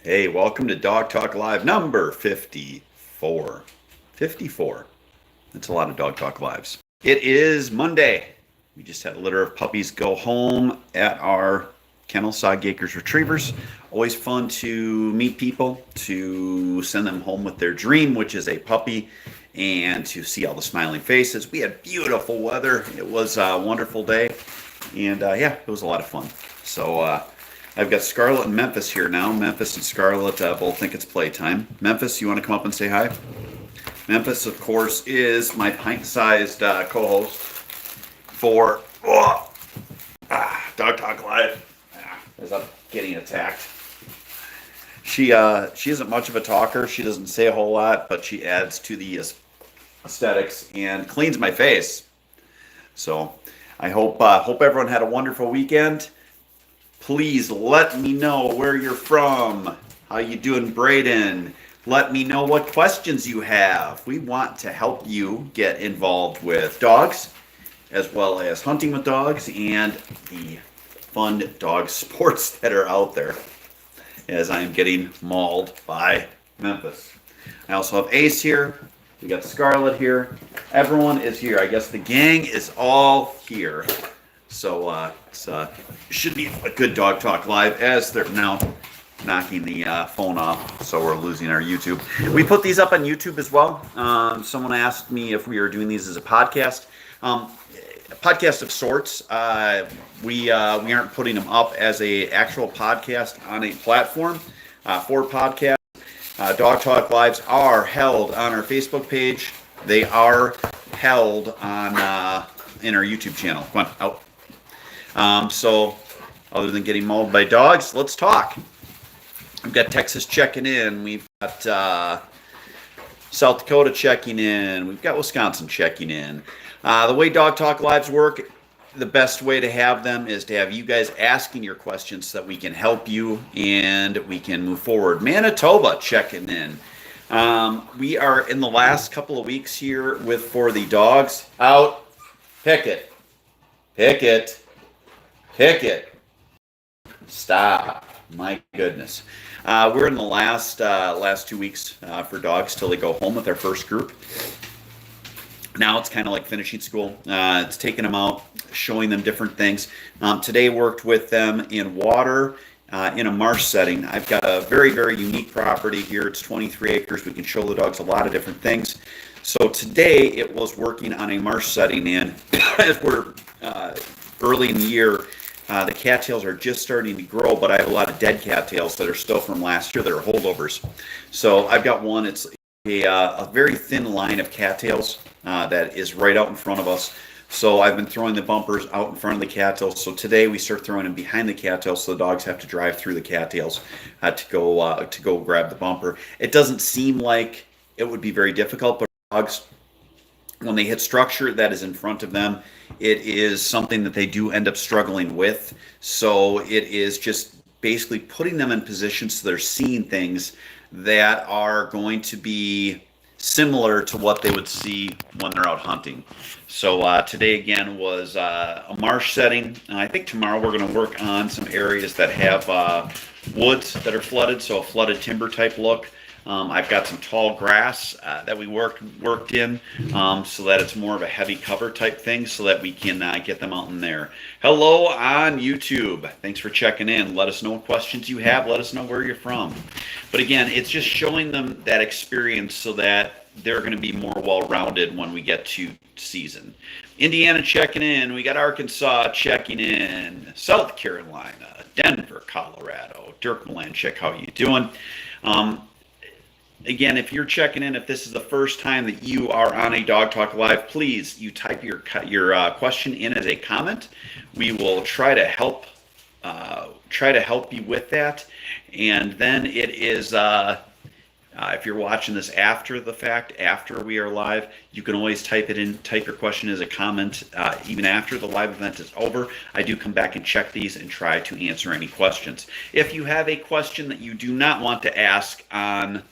Hey, welcome to Dog Talk Live number 54. 54. That's a lot of Dog Talk Lives. It is Monday. We just had a litter of puppies go home at our kennel, Soggy Acres Retrievers. Always fun to meet people, to send them home with their dream, which is a puppy, and to see all the smiling faces. We had beautiful weather. It was a wonderful day, and yeah, it was a lot of fun. So, I've got Scarlett and Memphis here now. Memphis and Scarlett both think it's playtime. Memphis, you want to come up and say hi? Memphis, of course, is my pint-sized co-host for Dog Talk Live. As I'm getting attacked. She isn't much of a talker. She doesn't say a whole lot, but she adds to the aesthetics and cleans my face. So I hope everyone had a wonderful weekend. Please let me know where you're from. How you doing, Braden? Let me know what questions you have. We want to help you get involved with dogs, as well as hunting with dogs and the fun dog sports that are out there, as I'm getting mauled by Memphis. I also have Ace here. We got Scarlett here. Everyone is here. I guess the gang is all here. So it should be a good Dog Talk Live, as they're now knocking the phone off, so we're losing our YouTube. We put these up on YouTube as well. Someone asked me if we are doing these as a podcast. A podcast of sorts. We aren't putting them up as a actual podcast on a platform for podcast. Dog Talk Lives are held on our Facebook page. They are held on in our YouTube channel. Come on, out. So, other than getting mauled by dogs, let's talk. We've got Texas checking in. We've got South Dakota checking in. We've got Wisconsin checking in. The way Dog Talk Lives work, the best way to have them is to have you guys asking your questions so that we can help you and we can move forward. Manitoba checking in. We are in the last couple of weeks here with For the Dogs. Out. Pick it. Pick it. Pick it. Stop. My goodness. We're in the last 2 weeks for dogs till they go home with our first group. Now it's kind of like finishing school. It's taking them out, showing them different things. Today worked with them in water in a marsh setting. I've got a very, very unique property here. It's 23 acres. We can show the dogs a lot of different things. So today it was working on a marsh setting, and as we're early in the year, the cattails are just starting to grow, but I have a lot of dead cattails that are still from last year that are holdovers. So I've got one. It's a very thin line of cattails that is right out in front of us. So I've been throwing the bumpers out in front of the cattails. So today we start throwing them behind the cattails, so the dogs have to drive through the cattails to go grab the bumper. It doesn't seem like it would be very difficult, but dogs, when they hit structure that is in front of them, it is something that they do end up struggling with. So it is just basically putting them in positions so they're seeing things that are going to be similar to what they would see when they're out hunting. So today again was a marsh setting. I think tomorrow we're going to work on some areas that have woods that are flooded, so a flooded timber type look. I've got some tall grass that we worked in so that it's more of a heavy cover type thing so that we can get them out in there. Hello on YouTube. Thanks for checking in. Let us know what questions you have. Let us know where you're from. But again, it's just showing them that experience so that they're going to be more well-rounded when we get to season. Indiana checking in. We got Arkansas checking in. South Carolina, Denver, Colorado. Dirk Malanchik, how you doing? Again, if you're checking in, if this is the first time that you are on a Dog Talk Live, please, you type your question in as a comment. We will try to help you with that. And then it is, if you're watching this after the fact, after we are live, you can always type your question as a comment, even after the live event is over. I do come back and check these and try to answer any questions. If you have a question that you do not want to ask on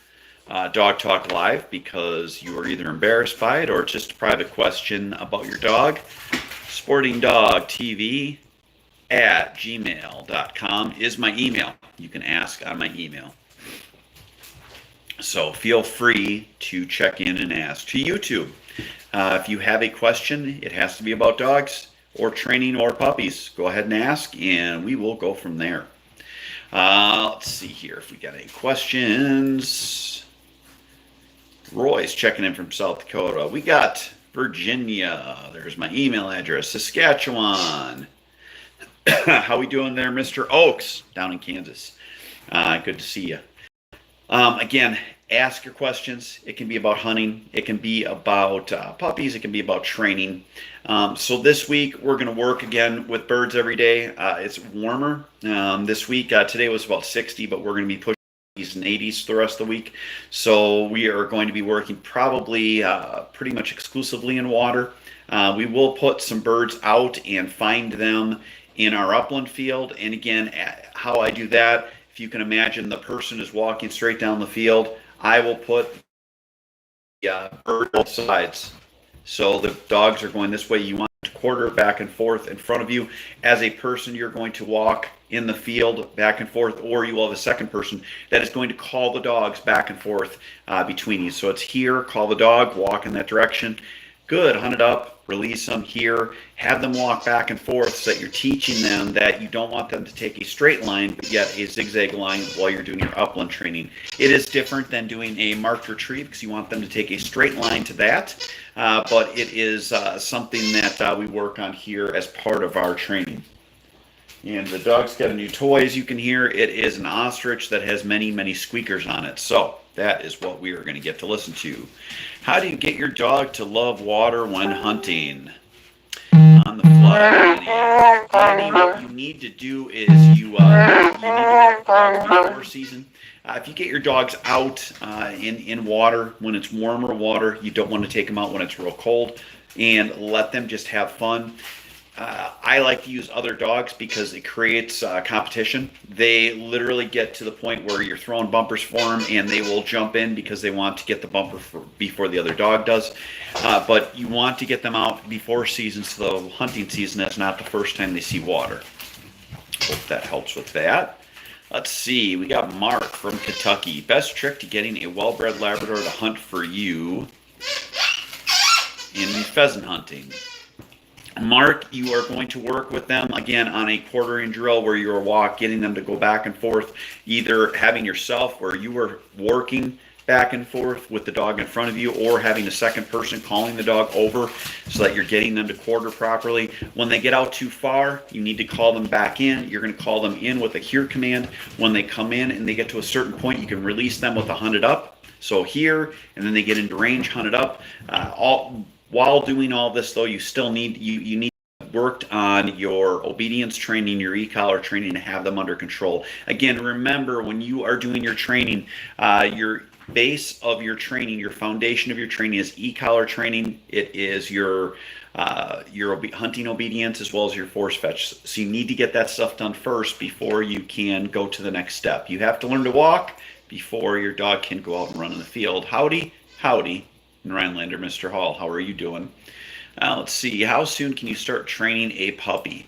Dog Talk Live because you are either embarrassed by it or it's just a private question about your dog, sportingdogtv@gmail.com is my email. You can ask on my email. So feel free to check in and ask. To YouTube, if you have a question, it has to be about dogs or training or puppies. Go ahead and ask, and we will go from there. Let's see here if we got any questions. Roy's checking in from South Dakota. We got Virginia. There's my email address. Saskatchewan. How we doing there, Mr. Oaks, down in Kansas? Good to see you. Again, ask your questions. It can be about hunting. It can be about puppies. It can be about training. So this week, we're going to work again with birds every day. It's warmer this week. Today was about 60, but we're going to be pushing 80s and 80s the rest of the week. So we are going to be working probably pretty much exclusively in water. We will put some birds out and find them in our upland field. And again, how I do that, if you can imagine the person is walking straight down the field, I will put the bird both sides. So the dogs are going this way. You want to quarter back and forth in front of you. As a person, you're going to walk in the field back and forth, or you will have a second person that is going to call the dogs back and forth between you. So it's here, call the dog, walk in that direction. Good, hunt it up, release them here, have them walk back and forth so that you're teaching them that you don't want them to take a straight line, but yet a zigzag line while you're doing your upland training. It is different than doing a marked retrieve because you want them to take a straight line to that, but it is something that we work on here as part of our training. And the dog's got a new toy, as you can hear. It is an ostrich that has many, many squeakers on it. So that is what we are going to get to listen to. How do you get your dog to love water when hunting? On the fly, Danny, what you need to do is you need to get before season. If you get your dogs out in water when it's warmer water, you don't want to take them out when it's real cold, and let them just have fun. I like to use other dogs because it creates competition. They literally get to the point where you're throwing bumpers for them, and they will jump in because they want to get the bumper before the other dog does. But you want to get them out before season, so the hunting season is not the first time they see water. Hope that helps with that. Let's see, we got Mark from Kentucky. Best trick to getting a well-bred Labrador to hunt for you in pheasant hunting. Mark, you are going to work with them again on a quartering drill where you are getting them to go back and forth, either having yourself where you are working back and forth with the dog in front of you, or having a second person calling the dog over so that you're getting them to quarter properly. When they get out too far, you need to call them back in. You're going to call them in with a here command. When they come in and they get to a certain point, you can release them with a hunt it up. So here, and then they get into range, hunt it up. While doing all this, though, you still need you need worked on your obedience training, your e-collar training, to have them under control. Again, remember, when you are doing your training, your base of your training, your foundation of your training is e-collar training. It is your hunting obedience as well as your force fetch. So you need to get that stuff done first before you can go to the next step. You have to learn to walk before your dog can go out and run in the field. Howdy, howdy. Rhinelander, Mr. Hall, how are you doing? Let's see, how soon can you start training a puppy?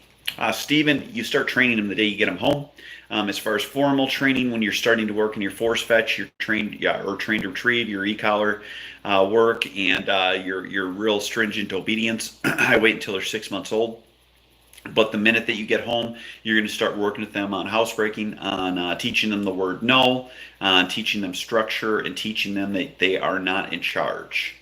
Stephen, you start training them the day you get them home. As far as formal training, when you're starting to work in your force fetch, you're trained to retrieve, your e-collar work, and your real stringent obedience. I wait until they're 6 months old. But the minute that you get home, you're going to start working with them on housebreaking, on teaching them the word no, on teaching them structure, and teaching them that they are not in charge.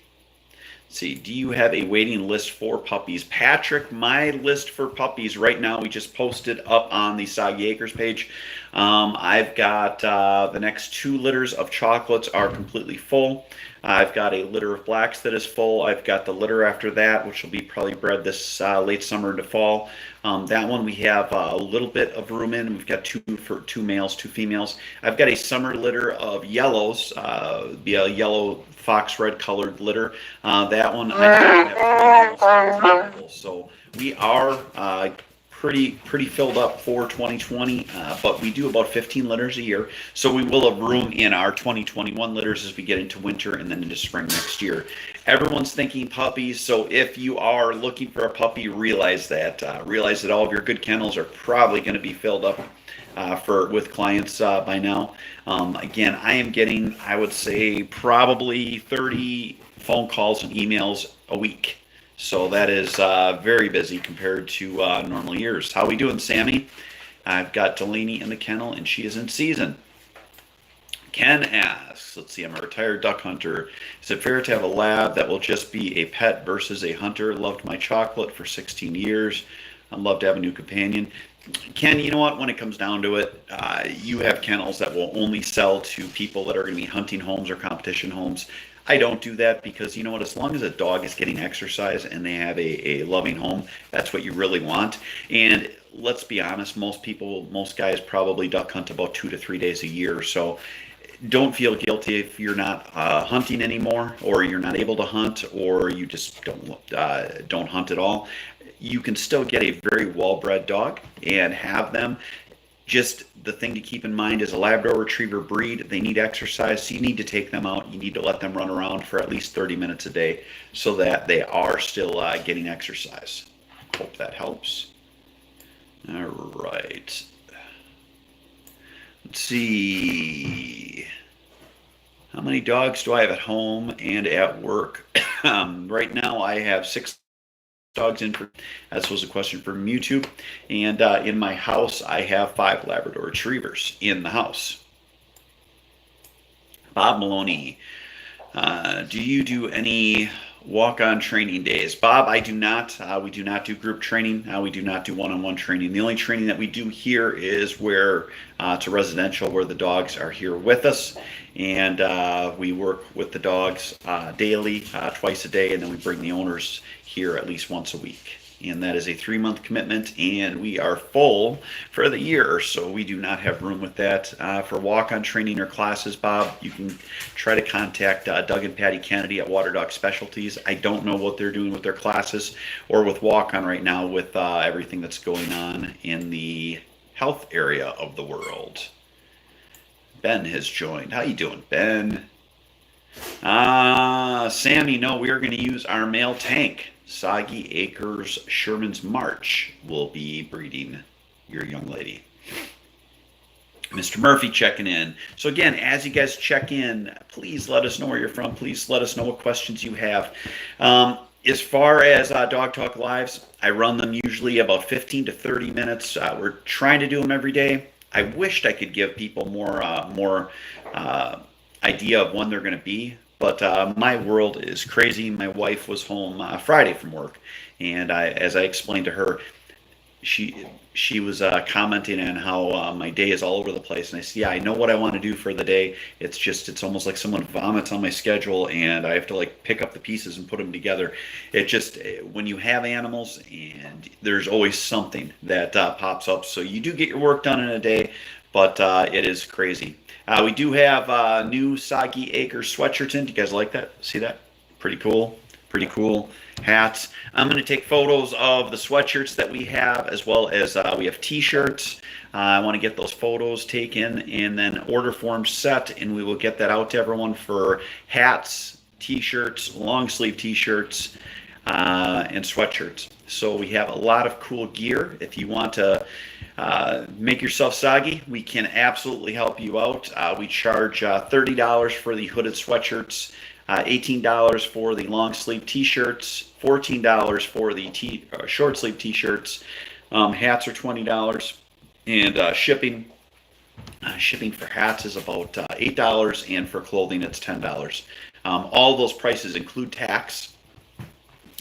Let's see, do you have a waiting list for puppies? Patrick, my list for puppies right now, we just posted up on the Soggy Acres page. I've got the next 2 litters of chocolates are completely full. I've got a litter of blacks that is full. I've got the litter after that, which will be probably bred this late summer into fall. That one we have a little bit of room in. We've got 2 males, 2 females. I've got a summer litter of yellows, be a yellow fox red colored litter. That one I have. So we are pretty filled up for 2020, but we do about 15 litters a year, so we will have room in our 2021 litters as we get into winter and then into spring next year. Everyone's thinking puppies, so if you are looking for a puppy, realize that all of your good kennels are probably going to be filled up with clients by now. Again, I am getting, I would say, probably 30 phone calls and emails a week. So that is very busy compared to normal years. How we doing, Sammy? I've got Delaney in the kennel, and she is in season. Ken asks, let's see, I'm a retired duck hunter. Is it fair to have a lab that will just be a pet versus a hunter? Loved my chocolate for 16 years. I'd love to have a new companion. Ken, you know what? When it comes down to it, you have kennels that will only sell to people that are going to be hunting homes or competition homes. I don't do that because, you know what, as long as a dog is getting exercise and they have a loving home, that's what you really want. And let's be honest, most guys probably duck hunt about 2 to 3 days a year. So don't feel guilty if you're not hunting anymore, or you're not able to hunt, or you just don't hunt at all. You can still get a very well-bred dog and have them. Just the thing to keep in mind is a Labrador Retriever breed, they need exercise, so you need to take them out. You need to let them run around for at least 30 minutes a day so that they are still getting exercise. Hope that helps. All right. Let's see. How many dogs do I have at home and at work? Right now I have 6 dogs in. This was a question from YouTube. And in my house, I have 5 Labrador Retrievers in the house. Bob Maloney, do you do any walk-on training days? Bob, I do not. We do not do group training. We do not do one-on-one training. The only training that we do here is where it's a residential, where the dogs are here with us, and we work with the dogs daily, twice a day, and then we bring the owners here at least once a week. And that is a 3-month commitment, and we are full for the year, so we do not have room with that. For walk-on training or classes, Bob, you can try to contact Doug and Patty Kennedy at Water Dog Specialties. I don't know what they're doing with their classes or with walk-on right now with everything that's going on in the health area of the world. Ben has joined. How you doing, Ben? Sammy, no, we are going to use our male tank. Soggy, Acres, Sherman's March will be breeding your young lady. Mr. Murphy checking in. So again, as you guys check in, please let us know where you're from. Please let us know what questions you have. As far as Dog Talk Lives, I run them usually about 15 to 30 minutes. We're trying to do them every day. I wished I could give people more idea of when they're going to be. But my world is crazy. My wife was home Friday from work, and as I explained to her, she was commenting on how my day is all over the place. And I said, yeah, I know what I want to do for the day. It's almost like someone vomits on my schedule, and I have to like pick up the pieces and put them together. It just, when you have animals, and there's always something that pops up. So you do get your work done in a day, but it is crazy. We do have new Soggy Acre sweatshirts in. Do you guys like that? See that? Pretty cool. Pretty cool hats. I'm going to take photos of the sweatshirts that we have, as well as we have t-shirts. I want to get those photos taken and then order forms set, and we will get that out to everyone for hats, t-shirts, long sleeve t-shirts, and sweatshirts. So we have a lot of cool gear. If you want to make yourself soggy, we can absolutely help you out. We charge $30 for the hooded sweatshirts, $18 for the long sleeve t-shirts, $14 for the short sleeve t-shirts. Hats are $20, and shipping for hats is about $8, and for clothing it's $10. All those prices include tax,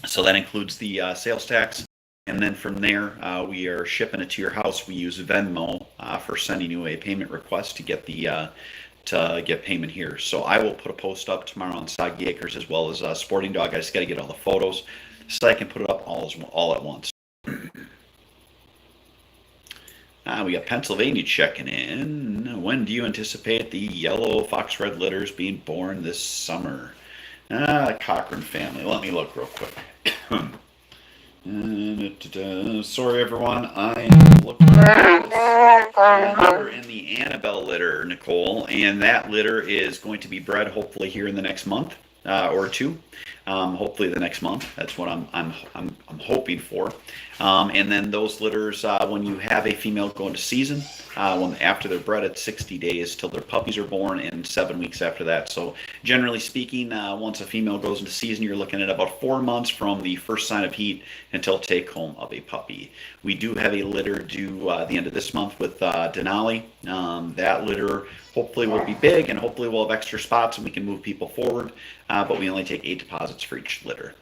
so that includes the sales tax. And then from there, we are shipping it to your house. We use Venmo for sending you a payment request to get payment here. So I will put a post up tomorrow on Soggy Acres, as well as Sporting Dog. I just got to get all the photos so I can put it up all at once. We got Pennsylvania checking in. When do you anticipate the yellow fox red litters being born this summer? Cochran family. Let me look real quick. Sorry, everyone. I am looking at litter in the Annabelle litter, Nicole, and that litter is going to be bred hopefully here in the next month or two. hopefully the next month. That's what I'm hoping for. And then those litters, when you have a female go into season, after they're bred, it's 60 days till their puppies are born, and 7 weeks after that. So generally speaking, once a female goes into season, you're looking at about 4 months from the first sign of heat until take home of a puppy. We do have a litter due the end of this month with Denali. That litter hopefully will be big, and hopefully we'll have extra spots and we can move people forward, but we only take 8 deposits for each litter.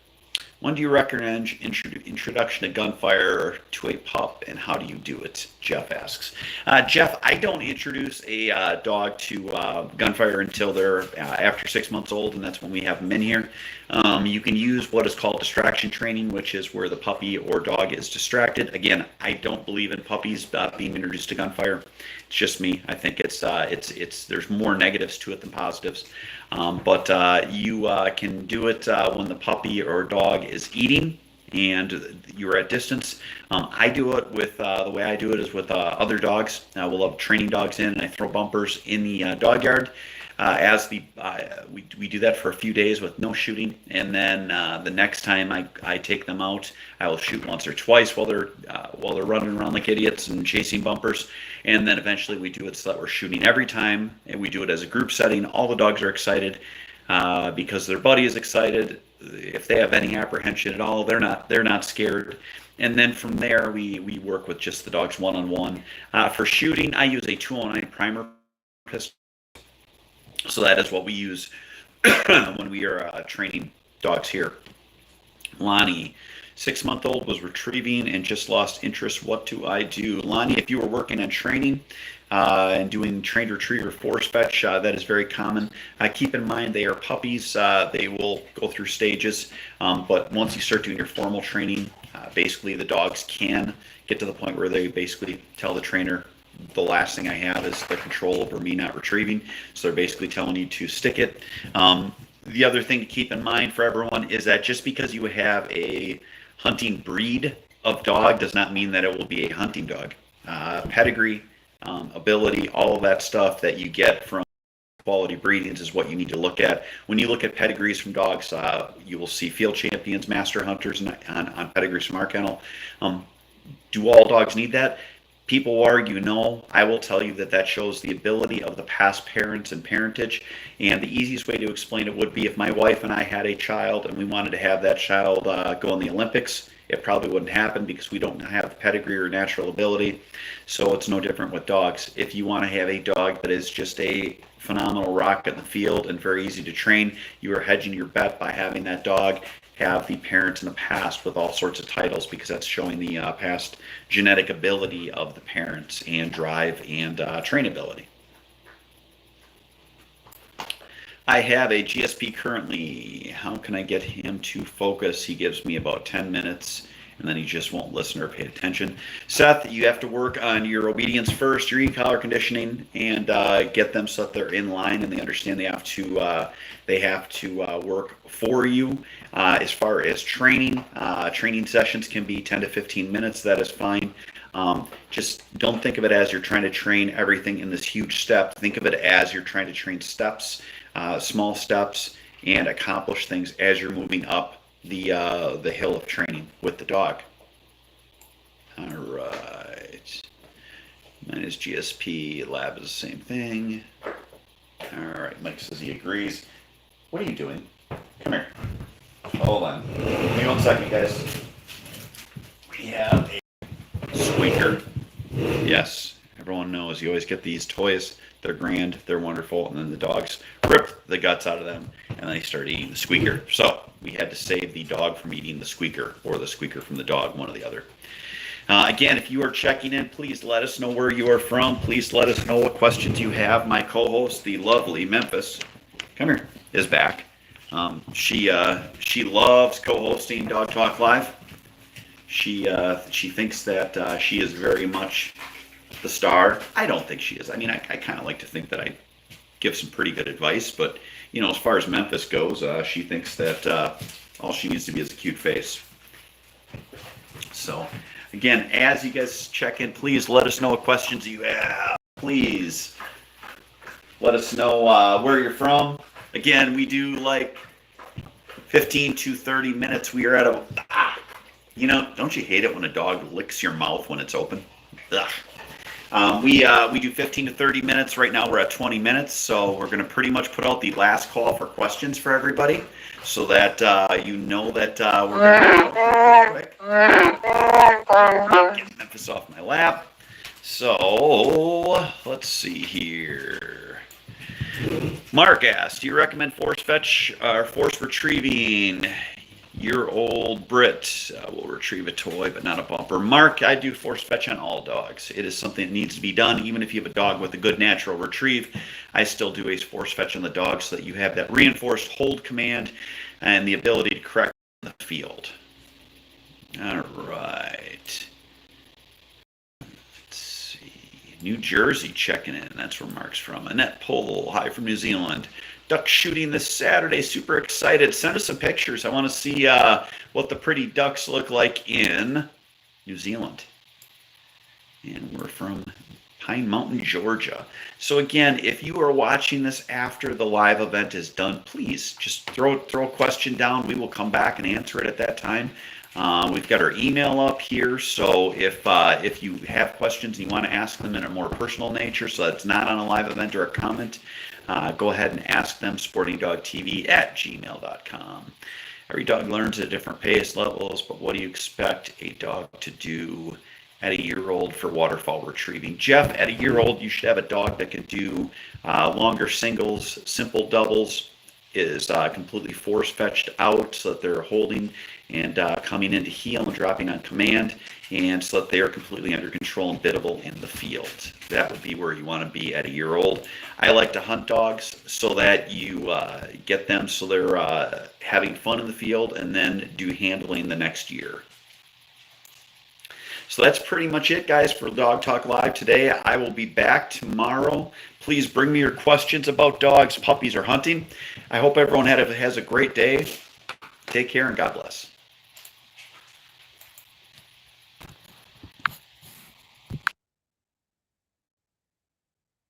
When do you recommend introduction to Gunfire to a pup, and how do you do it? Jeff asks. Jeff, I don't introduce a dog to Gunfire until they're after 6 months old, and that's when we have them in here. You can use what is called distraction training, which is where the puppy or dog is distracted. Again, I don't believe in puppies being introduced to Gunfire. It's just me. I think it's there's more negatives to it than positives. But you can do it when the puppy or dog is eating and you're at distance. I do it with the way I do it is with other dogs. We'll have training dogs in, and I throw bumpers in the dog yard. We do that for a few days with no shooting, and then the next time I take them out, I will shoot once or twice while they're running around like idiots and chasing bumpers, and then eventually we do it so that we're shooting every time, and we do it as a group setting. All the dogs are excited because their buddy is excited. If they have any apprehension at all, they're not scared. And then from there, we work with just the dogs one-on-one. For shooting, I use a 209 primer pistol. So that is what we use when we are training dogs here. Lonnie, 6-month-old, was retrieving and just lost interest. What do I do? Lonnie, if you were working on training and doing trained retriever force fetch, that is very common. Keep in mind they are puppies. They will go through stages. But once you start doing your formal training, basically the dogs can get to the point where they basically tell the trainer, the last thing I have is the control over me not retrieving. So they're basically telling you to stick it. The other thing to keep in mind for everyone is that just because you have a hunting breed of dog does not mean that it will be a hunting dog. Pedigree, ability, all of that stuff that you get from quality breedings is what you need to look at. When you look at pedigrees from dogs, you will see field champions, master hunters on pedigrees from our kennel. Do all dogs need that? People will argue no. I will tell you that shows the ability of the past parents and parentage. And the easiest way to explain it would be if my wife and I had a child and we wanted to have that child go in the Olympics. It probably wouldn't happen because we don't have pedigree or natural ability. So it's no different with dogs. If you want to have a dog that is just a phenomenal rock in the field and very easy to train, you are hedging your bet by having that dog have the parents in the past with all sorts of titles, because that's showing the past genetic ability of the parents and drive and trainability. I have a GSP currently. How can I get him to focus? He gives me about 10 minutes and then he just won't listen or pay attention. Seth, you have to work on your obedience first, your e-collar conditioning, and get them so that they're in line and they understand they have to work for you. As far as training, training sessions can be 10 to 15 minutes. That is fine. Just don't think of it as you're trying to train everything in this huge step. Think of it as you're trying to train steps, small steps, and accomplish things as you're moving up the hill of training with the dog. All right. Mine is GSP. Lab is the same thing. All right. Mike says he agrees. What are you doing? Come here. Hold on. Give me 1 second, guys. We have a squeaker. Yes. Everyone knows you always get these toys. They're grand, they're wonderful, and then the dogs rip the guts out of them, and they start eating the squeaker. So we had to save the dog from eating the squeaker, or the squeaker from the dog, one or the other. Again, if you are checking in, please let us know where you are from. Please let us know what questions you have. My co-host, the lovely Memphis, come here, is back. She loves co-hosting Dog Talk Live. She thinks that she is very much the star. I don't think she is. I mean, I kind of like to think that I give some pretty good advice, but you know, as far as Memphis goes, she thinks that all she needs to be is a cute face. So again, as you guys check in, please let us know what questions you have. Please let us know where you're from. Again, we do like 15 to 30 minutes. We are at a, don't you hate it when a dog licks your mouth when it's open? Ugh. We do 15 to 30 minutes. Right now we're at 20 minutes, so we're going to pretty much put out the last call for questions for everybody, so that you know that we're going to get Memphis off my lap. So let's see here. Mark asked, do you recommend force fetch or force retrieving? Year-old Brit will retrieve a toy, but not a bumper. Mark, I do force fetch on all dogs. It is something that needs to be done. Even if you have a dog with a good natural retrieve, I still do a force fetch on the dog so that you have that reinforced hold command and the ability to correct the field. All right. Let's see. New Jersey checking in. That's where Mark's from. Annette Pohl, hi from New Zealand. Duck shooting this Saturday. Super excited. Send us some pictures. I want to see what the pretty ducks look like in New Zealand. And we're from Pine Mountain, Georgia. So again, if you are watching this after the live event is done, please just throw a question down. We will come back and answer it at that time. We've got our email up here, so if you have questions and you want to ask them in a more personal nature, so that's not on a live event or a comment, go ahead and ask them, sportingdogtv@gmail.com. Every dog learns at different pace levels, but what do you expect a dog to do at a year-old for waterfowl retrieving? Jeff, at a year-old, you should have a dog that can do longer singles, simple doubles, is completely force-fetched out so that they're holding and coming into heel and dropping on command, and so that they are completely under control and biddable in the field. That would be where you want to be at a year-old. I like to hunt dogs so that you get them so they're having fun in the field, and then do handling the next year. So that's pretty much it, guys, for Dog Talk Live today. I will be back tomorrow. Please bring me your questions about dogs, puppies, or hunting. I hope everyone has a great day. Take care and God bless.